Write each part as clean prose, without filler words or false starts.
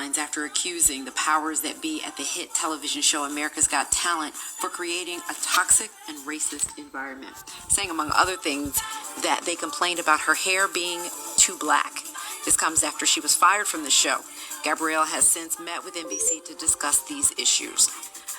headlines after accusing the powers that be at the hit television show America's Got Talent for creating a toxic and racist environment, saying, among other things, that they complained about her hair being too black. This comes after she was fired from the show. Gabrielle has since met with NBC to discuss these issues.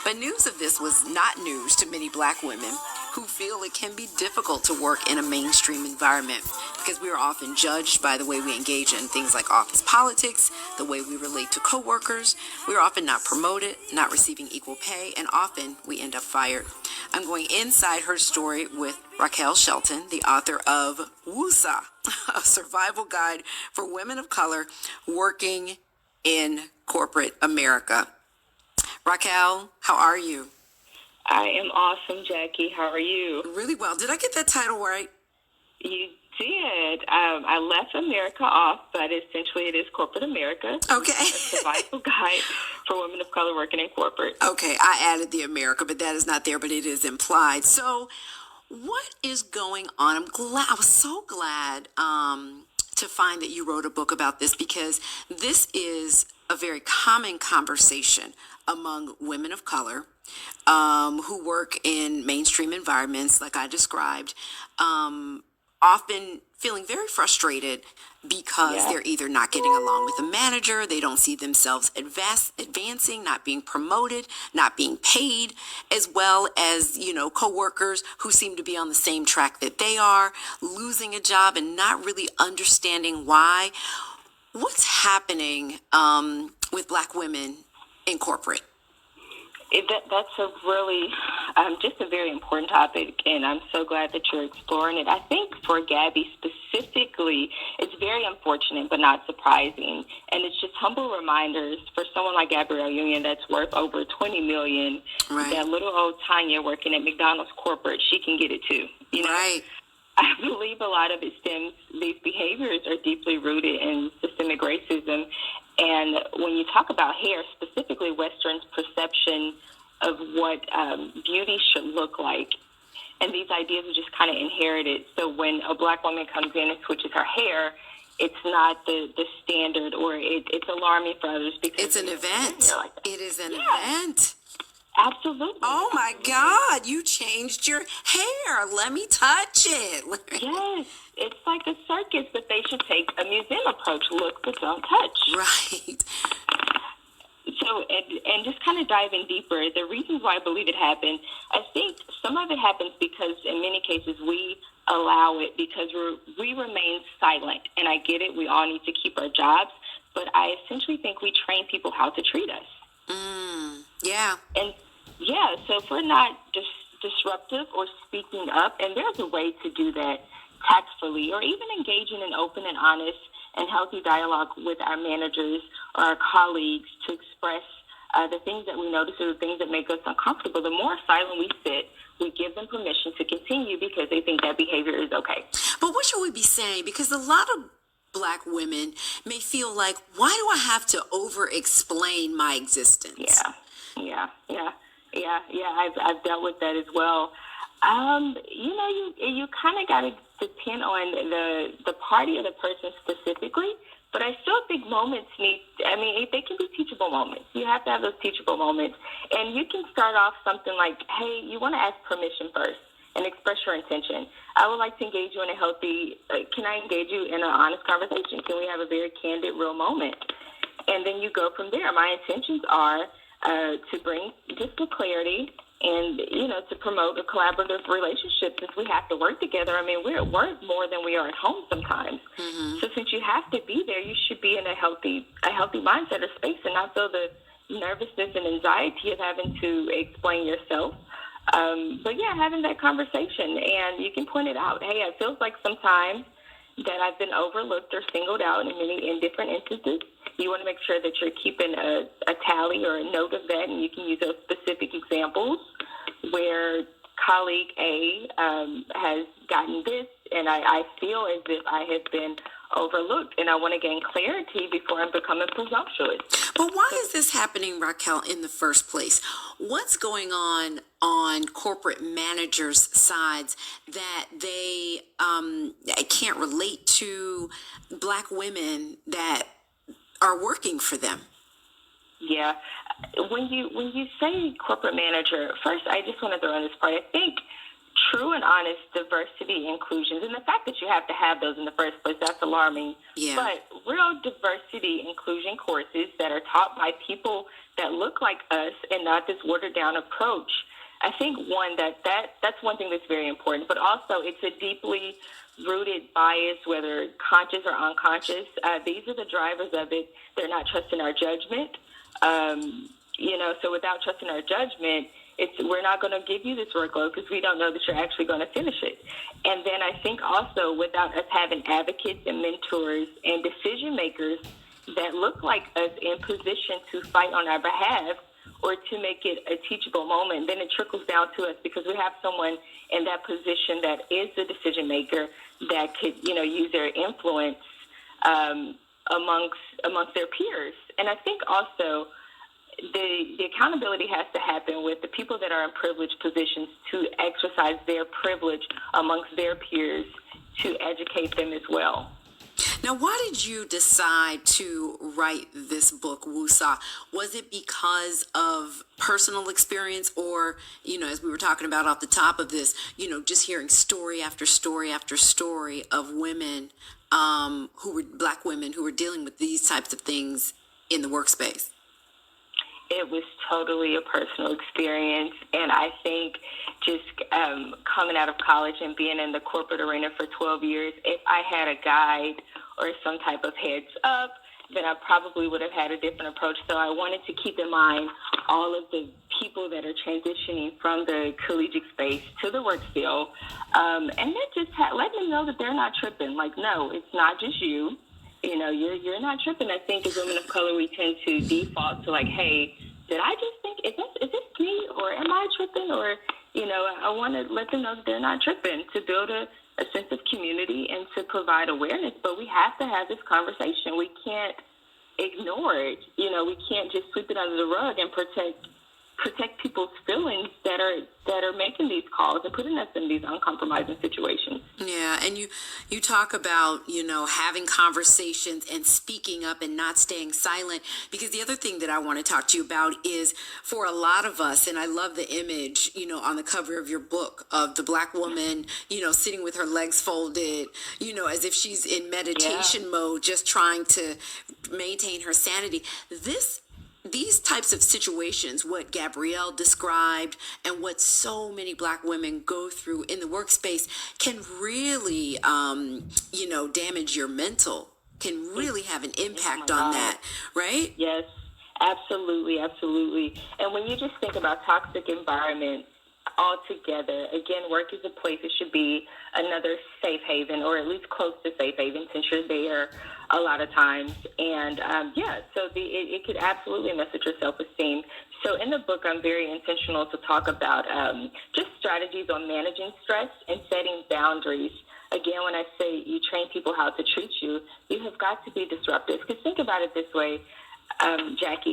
But news of this was not news to many black women who feel it can be difficult to work in a mainstream environment because we are often judged by the way we engage in things like office politics, the way we relate to coworkers. We are often not promoted, not receiving equal pay, and often we end up fired. I'm going inside her story with Raquel Shelton, the author of Woosah, a survival guide for women of color working in corporate America. Raquel, how are you? I am awesome, Jackie. How are you? Really well. Did I get that title right? You did. I left America off, but essentially it is corporate America. Okay. A survival guide for women of color working in corporate. Okay, I added the America, but that is not there, but it is implied. So what is going on? I was so glad to find that you wrote a book about this, because this is a very common conversation among women of color who work in mainstream environments, like I described, often feeling very frustrated because they're either not getting along with the manager, they don't see themselves advancing, not being promoted, not being paid, as well as, coworkers who seem to be on the same track that they are, losing a job and not really understanding why. What's happening with black women in corporate? That's a really, just a very important topic, and I'm so glad that you're exploring it. I think for Gabby specifically, it's very unfortunate but not surprising, and it's just humble reminders for someone like Gabrielle Union that's worth over $20 million. Right. That little old Tanya working at McDonald's corporate, she can get it too. Right. I believe a lot of it stems, these behaviors are deeply rooted in systemic racism. And when you talk about hair, specifically Western's perception of what beauty should look like, and these ideas are just kind of inherited. So when a black woman comes in and switches her hair, it's not the standard, or it's alarming for others because it's an event. Like it is an event. Absolutely. Oh my God, you changed your hair. Let me touch it. Yes. It's like a circus, but they should take a museum approach. Look, but don't touch. Right. So, and just kind of diving deeper, the reasons why I believe it happened, I think some of it happens because in many cases we allow it because we remain silent. And I get it. We all need to keep our jobs. But I essentially think we train people how to treat us. Yeah. And yeah, so if we're not disruptive or speaking up, and there's a way to do that tactfully, or even engaging in open and honest and healthy dialogue with our managers or our colleagues to express the things that we notice or the things that make us uncomfortable, the more silent we sit, we give them permission to continue because they think that behavior is okay. But what should we be saying? Because a lot of black women may feel like, why do I have to over-explain my existence? Yeah. I've dealt with that as well. You kind of got to depend on the party or the person specifically, but I still think moments they can be teachable moments. You have to have those teachable moments, and you can start off something like, hey, you want to ask permission first and express your intention. I would like to engage you in a healthy, can I engage you in an honest conversation? Can we have a very candid, real moment? And then you go from there. My intentions are to bring just the clarity and, to promote a collaborative relationship since we have to work together. I mean, we're at work more than we are at home sometimes. Mm-hmm. So since you have to be there, you should be in a healthy mindset or space and not feel the nervousness and anxiety of having to explain yourself. But yeah, having that conversation, and you can point it out. Hey, it feels like sometimes that I've been overlooked or singled out in different instances. You want to make sure that you're keeping a tally or a note of that, and you can use those specific examples where colleague A has gotten this, and I feel as if I have been overlooked, and I want to gain clarity before I'm becoming presumptuous. But why is this happening, Raquel, in the first place? What's going on corporate managers' sides that they can't relate to black women that are working for them? Yeah. When you say corporate manager, first I just want to throw in this part. I think true and honest diversity inclusions, and the fact that you have to have those in the first place, that's alarming. Yeah. But real diversity inclusion courses that are taught by people that look like us and not this watered down approach. I think that's one thing that's very important, but also it's a deeply rooted bias, whether conscious or unconscious. These are the drivers of it. They're not trusting our judgment. So without trusting our judgment, we're not going to give you this workload because we don't know that you're actually going to finish it. And then I think also without us having advocates and mentors and decision makers that look like us in position to fight on our behalf or to make it a teachable moment, then it trickles down to us because we have someone in that position that is the decision maker that could, use their influence amongst their peers. And I think also the accountability has to happen with the people that are in privileged positions to exercise their privilege amongst their peers to educate them as well. Now, why did you decide to write this book, Woosah? Was it because of personal experience or, as we were talking about off the top of this, just hearing story after story after story of women Black women who were dealing with these types of things in the workspace? It was totally a personal experience, and I think just coming out of college and being in the corporate arena for 12 years, if I had a guide or some type of heads up, then I probably would have had a different approach. So I wanted to keep in mind all of the people that are transitioning from the collegiate space to the work field, and then just let them know that they're not tripping. Like, no, it's not just you. You're not tripping. I think as women of color, we tend to default to like, hey, did I just think, is this me or am I tripping? Or, I want to let them know that they're not tripping, to build a sense of community and to provide awareness. But we have to have this conversation. We can't ignore it. We can't just sweep it under the rug and protect people's feelings that are making these calls and putting us in these uncompromising situations. Yeah, and you talk about, having conversations and speaking up and not staying silent, because the other thing that I want to talk to you about is for a lot of us, and I love the image, on the cover of your book of the Black woman, sitting with her legs folded, as if she's in meditation mode, just trying to maintain her sanity. These types of situations, what Gabrielle described and what so many Black women go through in the workspace, can really, damage your mental, can really have an impact on that, right? Yes, absolutely, absolutely. And when you just think about toxic environments altogether, again, work is a place, it should be another safe haven, or at least close to safe haven, since you're there a lot of times. And so it could absolutely mess with your self-esteem. So in the book, I'm very intentional to talk about just strategies on managing stress and setting boundaries. Again, when I say you train people how to treat you, you have got to be disruptive. Because think about it this way, Jacque,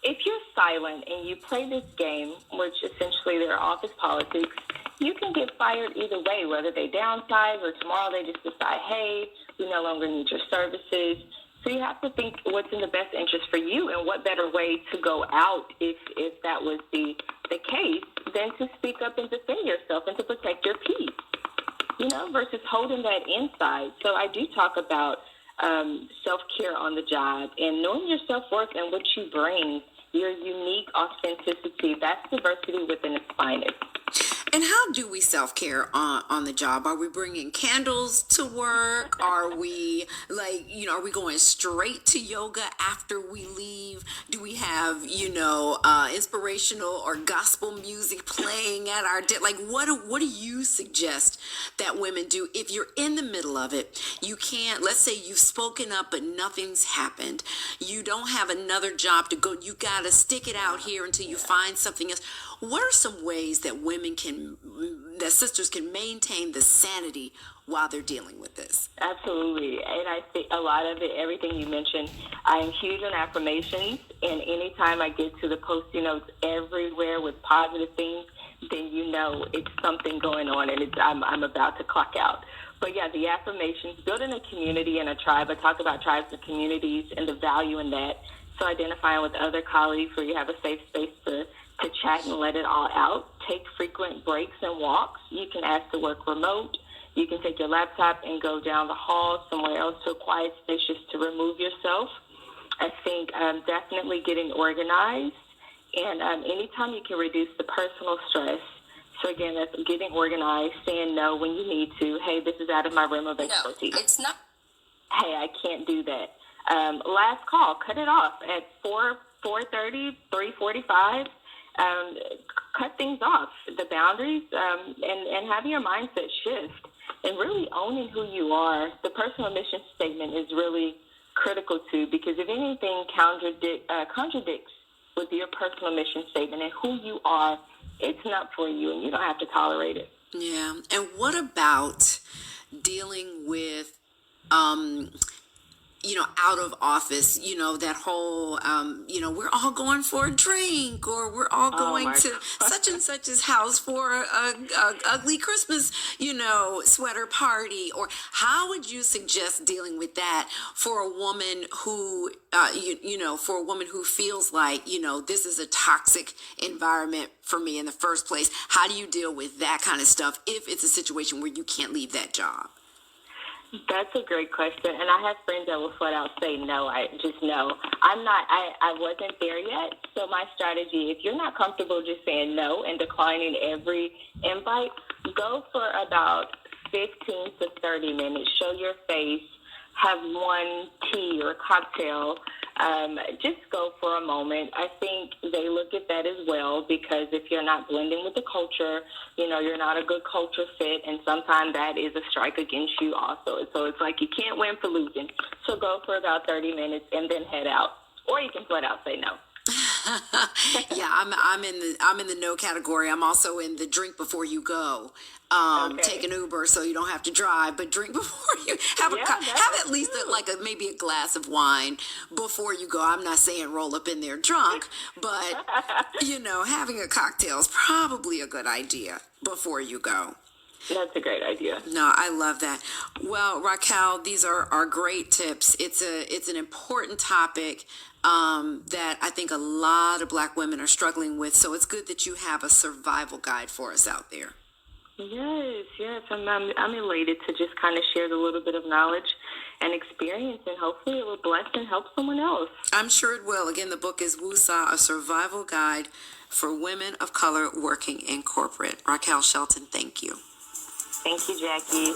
if you're silent and you play this game, which essentially they're office politics, you can get fired either way, whether they downsize or tomorrow they just decide, hey, we no longer need your services. So you have to think what's in the best interest for you, and what better way to go out if that was the case than to speak up and defend yourself and to protect your peace, versus holding that inside. So I do talk about self-care on the job and knowing your self-worth and what you bring, your unique authenticity. That's diversity within its finest. And how do we self-care on the job? Are we bringing candles to work? Are we are we going straight to yoga after we leave? Do we have, inspirational or gospel music playing at our what do you suggest that women do if you're in the middle of it? You can't, let's say you've spoken up, but nothing's happened. You don't have another job to go. You got to stick it out here until you find something else. What are some ways that sisters can maintain the sanity while they're dealing with this? Absolutely. And I think a lot of it, everything you mentioned, I am huge on affirmations. And anytime I get to the post-it notes everywhere with positive things, then it's something going on and I'm about to clock out. But yeah, the affirmations, building a community and a tribe. I talk about tribes and communities and the value in that. So identifying with other colleagues where you have a safe space to chat and let it all out. Take frequent breaks and walks. You can ask to work remote. You can take your laptop and go down the hall somewhere else to a quiet space just to remove yourself. I think definitely getting organized, and anytime you can reduce the personal stress. So again, that's getting organized, saying no when you need to. Hey, this is out of my realm of expertise. No, it's not. Hey, I can't do that. Last call, cut it off at 4:30, 3:45. Cut things off, the boundaries, and have your mindset shift. And really owning who you are. The personal mission statement is really critical too, because if anything contradicts with your personal mission statement and who you are, it's not for you, and you don't have to tolerate it. Yeah. And what about dealing with, out of office, that whole, we're all going for a drink, or we're all going to such and such's house for a ugly Christmas, sweater party? Or how would you suggest dealing with that for a woman who, for a woman who feels like, this is a toxic environment for me in the first place? How do you deal with that kind of stuff if it's a situation where you can't leave that job? That's a great question, and I have friends that will flat out say no. I wasn't there yet, so my strategy, if you're not comfortable just saying no and declining every invite, go for about 15 to 30 minutes. Show your face, have one tea or cocktail, just go for a moment. I think they look at that as well, because if you're not blending with the culture, you're not a good culture fit, and sometimes that is a strike against you also. So it's like you can't win for losing. So go for about 30 minutes and then head out, or you can flat out say no. Yeah, I'm in the no category. I'm also in the drink before you go. Take an Uber so you don't have to drive, but drink before you have at least maybe a glass of wine before you go. I'm not saying roll up in there drunk, but having a cocktail is probably a good idea before you go. That's a great idea. No, I love that. Well, Raquel, these are great tips. It's an important topic that I think a lot of Black women are struggling with. So it's good that you have a survival guide for us out there. Yes. I'm elated to just kind of share the little bit of knowledge and experience, and hopefully it will bless and help someone else. I'm sure it will. Again, the book is Woosah, a survival guide for women of color working in corporate. Raquel Shelton, thank you. Thank you, Jackie.